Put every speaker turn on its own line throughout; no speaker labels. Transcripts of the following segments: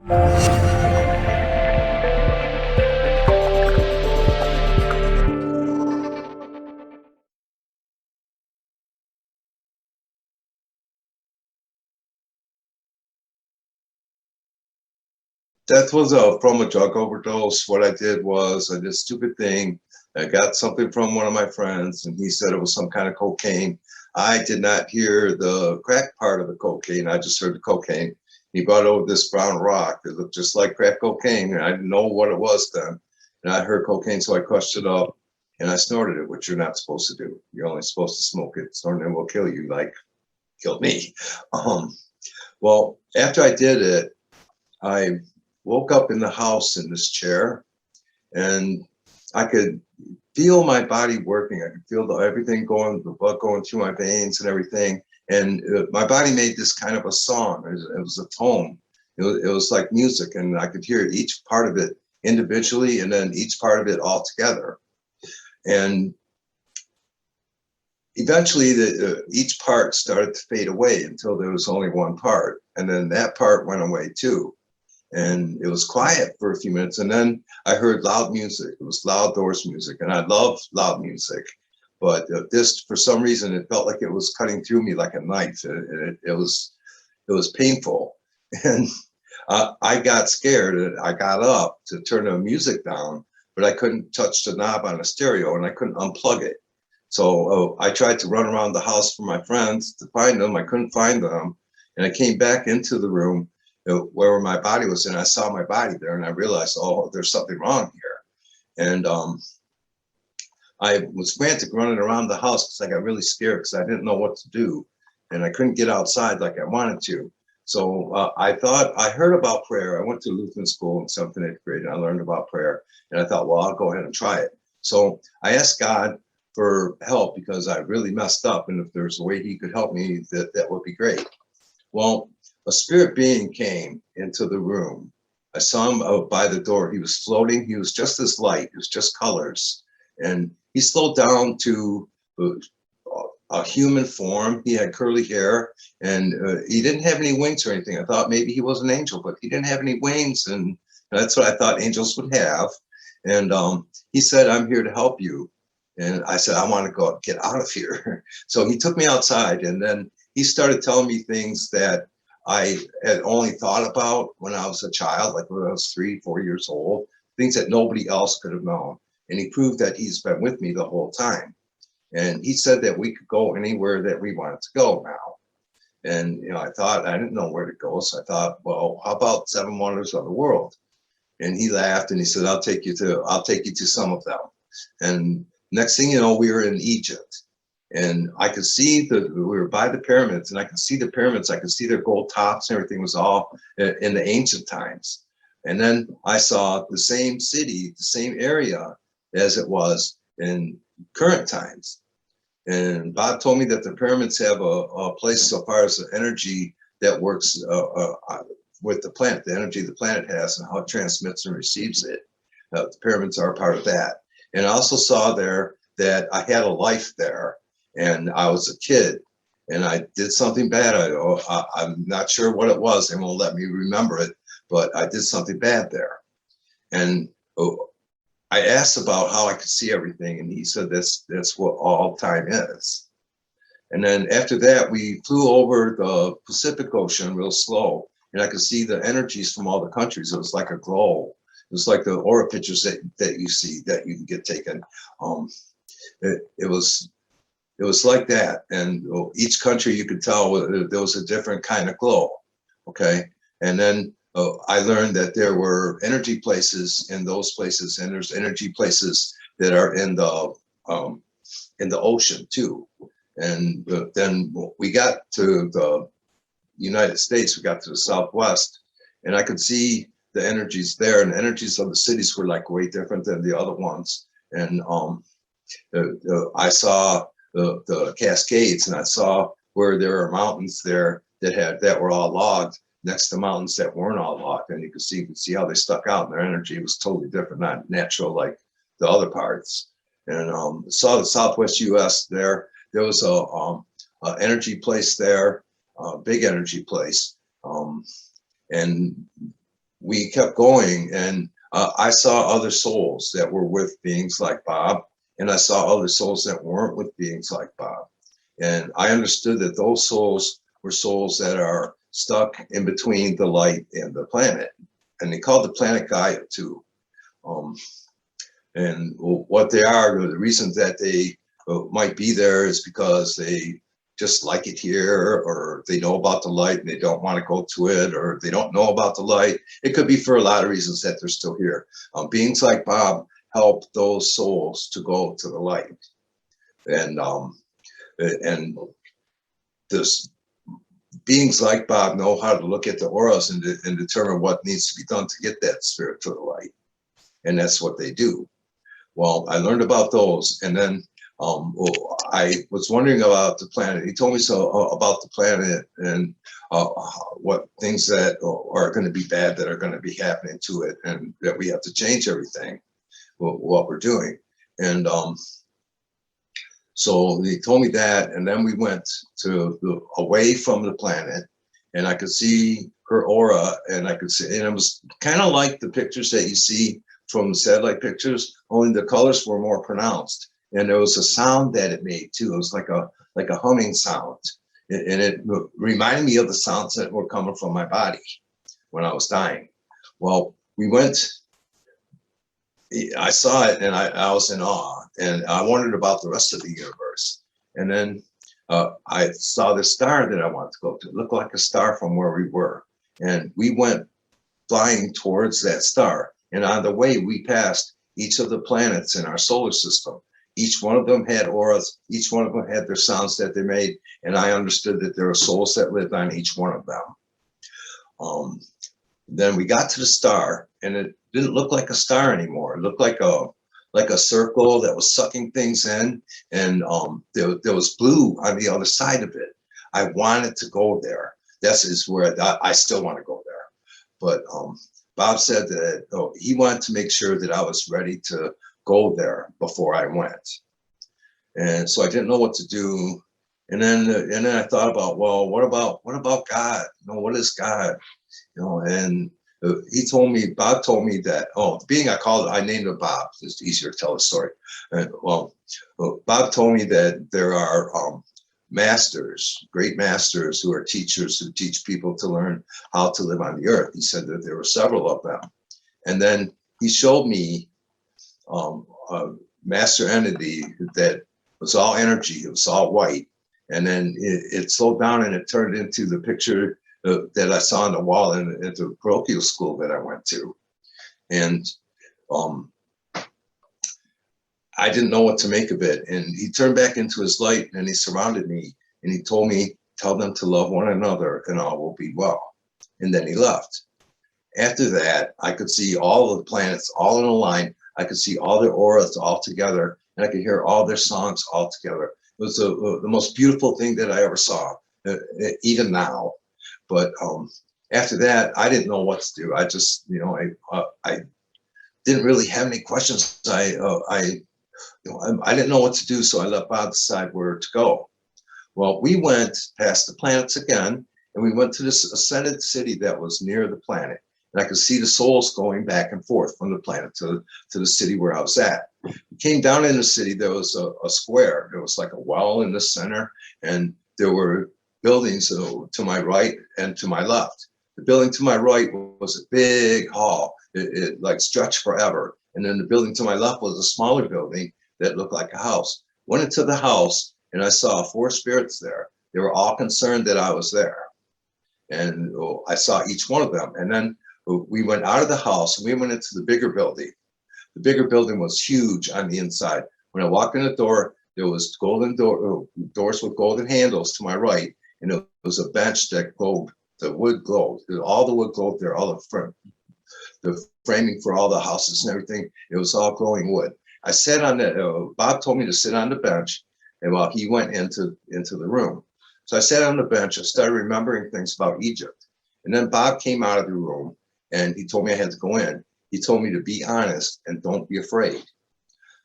That was from a drug overdose. What I did was I did a stupid thing. I got something from one of my friends, and he said it was some kind of cocaine. I did not hear the crack part of the cocaine. I just heard the cocaine. He brought over this brown rock. It looked just like crack cocaine, and I didn't know what it was then. And I heard cocaine, so I crushed it up and I snorted it, which you're not supposed to do. You're only supposed to smoke it. Snorting it will kill you, like killed me. Um, well, after I did it, I woke up in the house in this chair, and I could feel my body working. I could feel everything going, the blood going through my veins and everything. And my body made this kind of a song. It was a tone. It was like music, and I could hear each part of it individually, and then each part of it all together. And eventually, each part started to fade away until there was only one part, and then that part went away too. And it was quiet for a few minutes, and then I heard loud music. It was loud doors music, and I love loud music, but this, for some reason, it felt like it was cutting through me like a knife. It was painful, and I got scared, and I got up to turn the music down, but I couldn't touch the knob on the stereo, and I couldn't unplug it. So I tried to run around the house for my friends to find them. I couldn't find them, and I came back into the room where my body was, and I saw my body there, and I realized, oh, there's something wrong here. And I was frantic running around the house because I got really scared because I didn't know what to do, and I couldn't get outside like I wanted to. So I thought, I heard about prayer. I went to Lutheran school in 7th and 8th grade, and I learned about prayer, and I thought, well, I'll go ahead and try it. So I asked God for help because I really messed up, and if there's a way he could help me, that would be great. Well, a spirit being came into the room. I saw him out by the door. He was floating. He was just as light. It was just colors. And he slowed down to a human form. He had curly hair, and he didn't have any wings or anything. I thought maybe he was an angel, but he didn't have any wings. And that's what I thought angels would have. And he said, I'm here to help you. And I said, I want to go get out of here. So he took me outside, and then he started telling me things that I had only thought about when I was a child, like when I was 3, 4 years old, things that nobody else could have known. And he proved that he's been with me the whole time. And he said that we could go anywhere that we wanted to go now. And I thought, I didn't know where to go. So I thought, well, how about 7 wonders of the world? And he laughed and he said, I'll take you to some of them. And next thing you know, we were in Egypt. And I could see we were by the pyramids, and I could see the pyramids. I could see their gold tops, and everything was all in the ancient times. And then I saw the same city, the same area as it was in current times. And Bob told me that the pyramids have a place so far as the energy that works with the planet, the energy the planet has and how it transmits and receives it. The pyramids are part of that. And I also saw there that I had a life there. And I was a kid, and I did something bad. I'm not sure what it was. They won't let me remember it, but I did something bad there. And I asked about how I could see everything, and he said that's what all time is. And then after that, we flew over the Pacific Ocean real slow, and I could see the energies from all the countries. It was like a glow. It was like the aura pictures that you see that you can get taken. It was like that, and each country you could tell there was a different kind of glow. Okay, and then I learned that there were energy places in those places, and there's energy places that are in the ocean too. And then we got to the United States. We got to the Southwest, and I could see the energies there, and the energies of the cities were like way different than the other ones. And I saw the Cascades, and I saw where there are mountains there that were all logged next to mountains that weren't all logged, and you could see how they stuck out, and their energy was totally different, not natural like the other parts. And saw the Southwest U.S. there. There was a energy place there, a big energy place, and we kept going, and I saw other souls that were with beings like Bob, and I saw other souls that weren't with beings like Bob. And I understood that those souls were souls that are stuck in between the light and the planet. And they called the planet Gaia too. And what they are, the reasons that they might be there is because they just like it here, or they know about the light and they don't want to go to it, or they don't know about the light. It could be for a lot of reasons that they're still here. Beings like Bob help those souls to go to the light. And this beings like Bob know how to look at the auras and determine what needs to be done to get that spirit to the light. And that's what they do. Well, I learned about those, and then I was wondering about the planet. He told me about the planet and what things that are going to be bad that are going to be happening to it, and that we have to change everything, what we're doing. And so he told me that, and then we went away from the planet, and I could see her aura, and I could see, and it was kind of like the pictures that you see from the satellite pictures, only the colors were more pronounced, and there was a sound that it made too. It was like a humming sound, and it reminded me of the sounds that were coming from my body when I was dying. Well, we went. I saw it, and I was in awe, and I wondered about the rest of the universe. And then I saw the star that I wanted to go to. It looked like a star from where we were, and we went flying towards that star. And on the way, we passed each of the planets in our solar system. Each one of them had auras. Each one of them had their sounds that they made. And I understood that there were souls that lived on each one of them. Then we got to the star, and it didn't look like a star anymore. It looked like a circle that was sucking things in, and there was blue on the other side of it. I wanted to go there. That's where I still want to go there. But Bob said that he wanted to make sure that I was ready to go there before I went. And so I didn't know what to do. And then I thought about, well, what about God? What is God? And Bob told me that, I named him Bob. It's easier to tell the story. And, Bob told me that there are masters, great masters who are teachers who teach people to learn how to live on the earth. He said that there were several of them. And then he showed me a master entity that was all energy. It was all white. And then it slowed down, and it turned into the picture that I saw on the wall at the parochial school that I went to. And I didn't know what to make of it. And he turned back into his light, and he surrounded me, and he told me, tell them to love one another and all will be well. And then he left. After that, I could see all of the planets all in a line. I could see all their auras all together, and I could hear all their songs all together. It was the most beautiful thing that I ever saw, even now. But after that, I didn't know what to do. I just, I didn't really have any questions. I didn't know what to do, so I let Bob decide where to go. Well, we went past the planets again, and we went to this ascended city that was near the planet. And I could see the souls going back and forth from the planet to the city where I was at. We came down in the city. There was a square. There was like a well in the center, and there were buildings to my right and to my left. The building to my right was a big hall. It like stretched forever. And then the building to my left was a smaller building that looked like a house. Went into the house, and I saw 4 spirits there. They were all concerned that I was there. And I saw each one of them. And then we went out of the house, and we went into the bigger building. The bigger building was huge on the inside. When I walked in the door, there was golden doors with golden handles to my right, and it was a bench that glowed. The wood glowed. All the wood glowed there. All the framing for all the houses and everything. It was all glowing wood. I sat on that. Bob told me to sit on the bench, and while he went into the room, so I sat on the bench. I started remembering things about Egypt, and then Bob came out of the room, and he told me I had to go in. He told me to be honest and don't be afraid.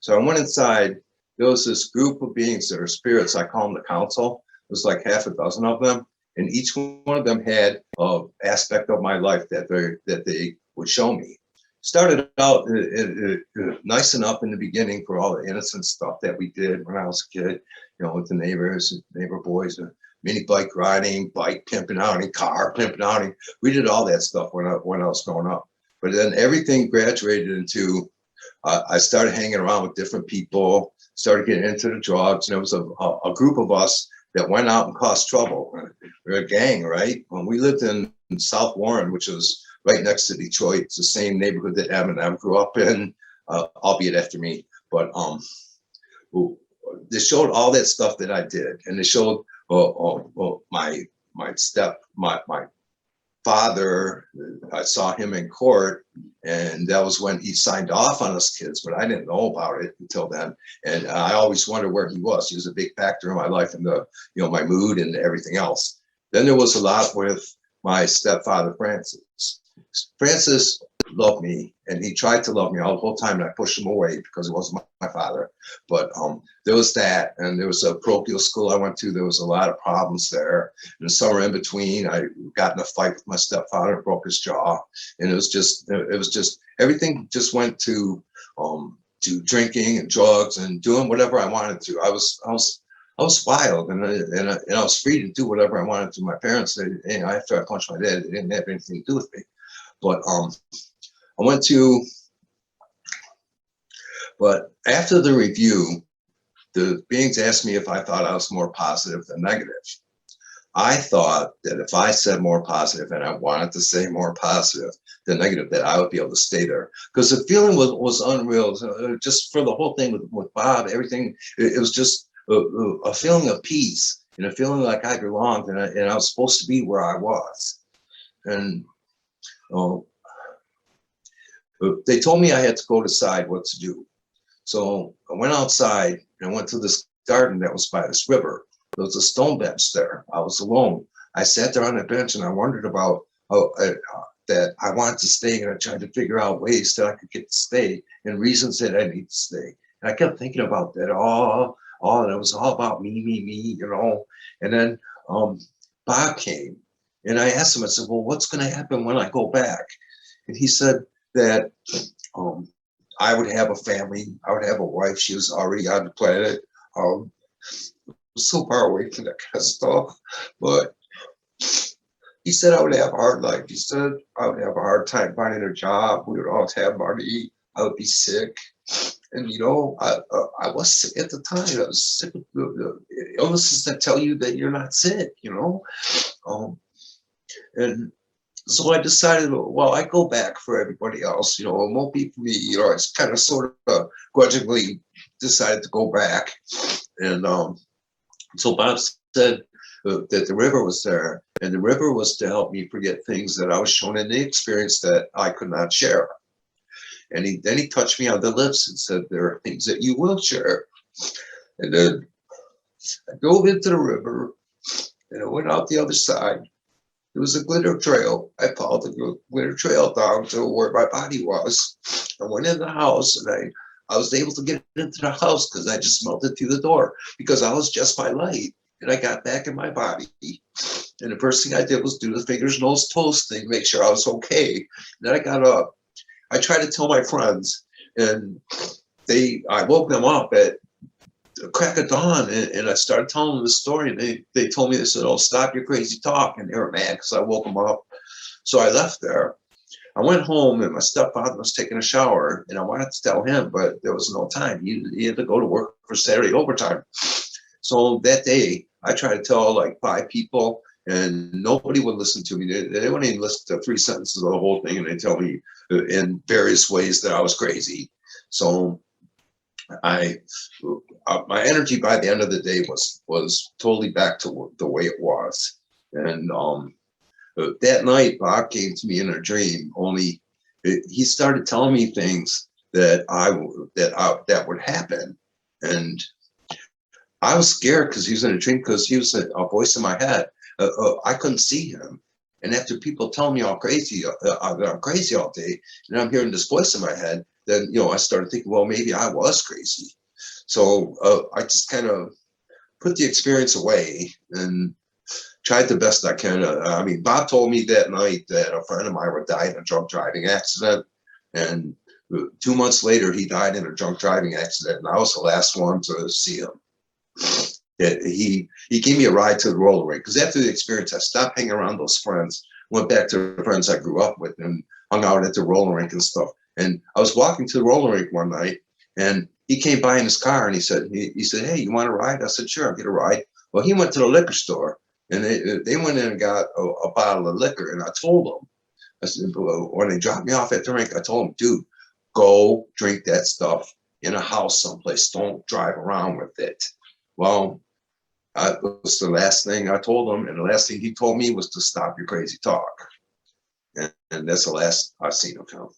So I went inside. There was this group of beings that are spirits. I call them the council. It was like half a dozen of them, and each one of them had an aspect of my life that they would show me. Started out nice enough in the beginning for all the innocent stuff that we did when I was a kid, you know, with the neighbors, neighbor boys, mini bike riding, bike pimping outing, car pimping outing. We did all that stuff when I was growing up. But then everything graduated into, I started hanging around with different people, started getting into the drugs, and there was a group of us that went out and caused trouble. We're a gang, right? When we lived in South Warren, which is right next to Detroit. It's the same neighborhood that Eminem grew up in, albeit after me. But they showed all that stuff that I did, and they showed my father. I saw him in court, and that was when he signed off on us kids, but I didn't know about it until then. And I always wondered where he was. He was a big factor in my life and my mood and everything else. Then there was a lot with my stepfather, Francis. Francis loved me, and he tried to love me all the whole time, and I pushed him away because it wasn't my father. But there was that, and there was a parochial school I went to. There was a lot of problems there. And the summer in between, I got in a fight with my stepfather and broke his jaw. And it was just everything just went to drinking and drugs and doing whatever I wanted to. I was wild, and I was free to do whatever I wanted to. My parents, after I punched my dad, they didn't have anything to do with me. But but after the review, the beings asked me if I thought I was more positive than negative. I thought that if I said more positive, and I wanted to say more positive than negative, that I would be able to stay there. Because the feeling was unreal. Just for the whole thing with Bob, everything, it was just a feeling of peace and a feeling like I belonged, and I was supposed to be where I was. And they told me I had to go decide what to do. So I went outside and went to this garden that was by this river. There was a stone bench there. I was alone. I sat there on the bench, and I wondered about that I wanted to stay, and I tried to figure out ways that I could get to stay and reasons that I need to stay. And I kept thinking about that all, and it was all about me, you know. And then Bob came, and I asked him, I said, well, what's going to happen when I go back? And he said that I would have a family. I would have a wife. She was already on the planet. So far away from that kind of stuff. But he said I would have a hard life. He said I would have a hard time finding a job. We would always have money. I would be sick. And, you know, I was sick at the time. I was sick of the illnesses that tell you that you're not sick, you know. And so I decided, well, I go back for everybody else, you know, it won't be for me. You know, I kind of sort of grudgingly decided to go back. And so Bob said that the river was there, and the river was to help me forget things that I was shown in the experience that I could not share. And then he touched me on the lips and said, there are things that you will share. And then I dove into the river, and I went out the other side. There was a glitter trail. I followed the glitter trail down to where my body was. I went in the house, and I was able to get into the house because I just melted through the door because I was just my light. And I got back in my body. And the first thing I did was do the fingers, nose, toes thing, make sure I was okay. And then I got up. I tried to tell my friends, and I woke them up at the crack of dawn, and I started telling them the story. And they told me, they said, oh, stop your crazy talk. And they were mad because I woke them up. So I left there. I went home, and my stepfather was taking a shower, and I wanted to tell him, but there was no time. He had to go to work for Saturday overtime. So that day, I tried to tell like 5 people, and nobody would listen to me. They wouldn't even listen to 3 sentences of the whole thing, and they tell me in various ways that I was crazy. So my energy by the end of the day was totally back to the way it was. And that night, Bob came to me in a dream. Only he started telling me things that would happen, and I was scared because he was in a dream, because he was a voice in my head. I couldn't see him, and after people tell me I'm crazy all day, and I'm hearing this voice in my head, then I started thinking, well, maybe I was crazy. So I just kind of put the experience away, and tried the best I can. I mean, Bob told me that night that a friend of mine would die in a drunk driving accident. And 2 months later, he died in a drunk driving accident. And I was the last one to see him. He gave me a ride to the roller rink, because after the experience, I stopped hanging around those friends, went back to the friends I grew up with, and hung out at the roller rink and stuff. And I was walking to the roller rink one night, and he came by in his car, and he said, "Hey, you want a ride?" I said, "Sure, I'll get a ride." Well, he went to the liquor store, and they went in and got a bottle of liquor, and I told them, I said, when they dropped me off at the rink, I told them, "Dude, go drink that stuff in a house someplace. Don't drive around with it." Well, that was the last thing I told him, and the last thing he told me was to stop your crazy talk. And that's the last I've seen of him.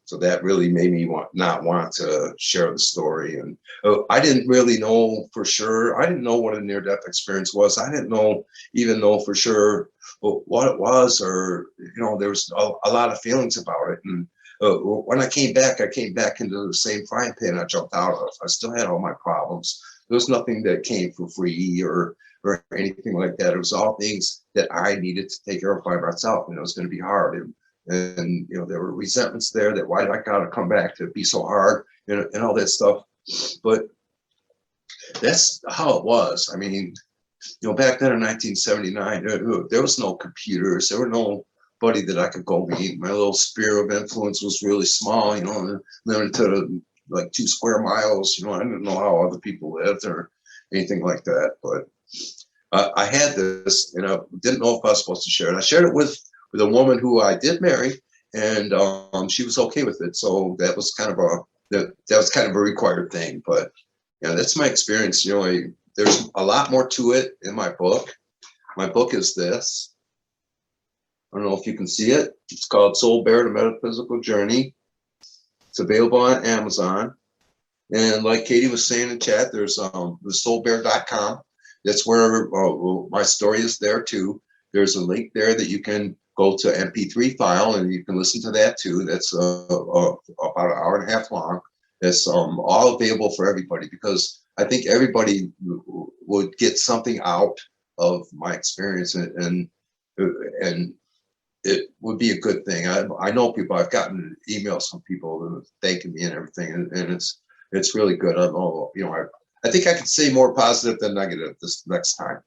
So that really made me not want to share the story. And I didn't really know for sure. I didn't know what a near-death experience was. I didn't even know for sure what it was, or there was a lot of feelings about it. And when I came back into the same frying pan I jumped out of. I still had all my problems. There was nothing that came for free or anything like that. It was all things that I needed to take care of by myself, and it was going to be hard. And there were resentments there, that why did I gotta come back to be so hard, and all that stuff. But that's how it was. I mean, back then in 1979, there was no computers. There were nobody that I could go meet. My little sphere of influence was really small, limited to like 2 square miles. I didn't know how other people lived or anything like that. But I had this, and I didn't know if I was supposed to share it. I shared it with a woman who I did marry, and she was okay with it. So that was kind of a required thing. But that's my experience. There's a lot more to it in my book. My book is this. I don't know if you can see it. It's called Soul Bear: The Metaphysical Journey. It's available on Amazon. And like Katie was saying in chat, there's the soulbear.com. That's where my story is there too. There's a link there that you can go to MP3 file, and you can listen to that too. That's about an hour and a half long. It's all available for everybody, because I think everybody would get something out of my experience, and it would be a good thing. I know people. I've gotten emails from people thanking me and everything, and it's really good. I think I could say more positive than negative this next time.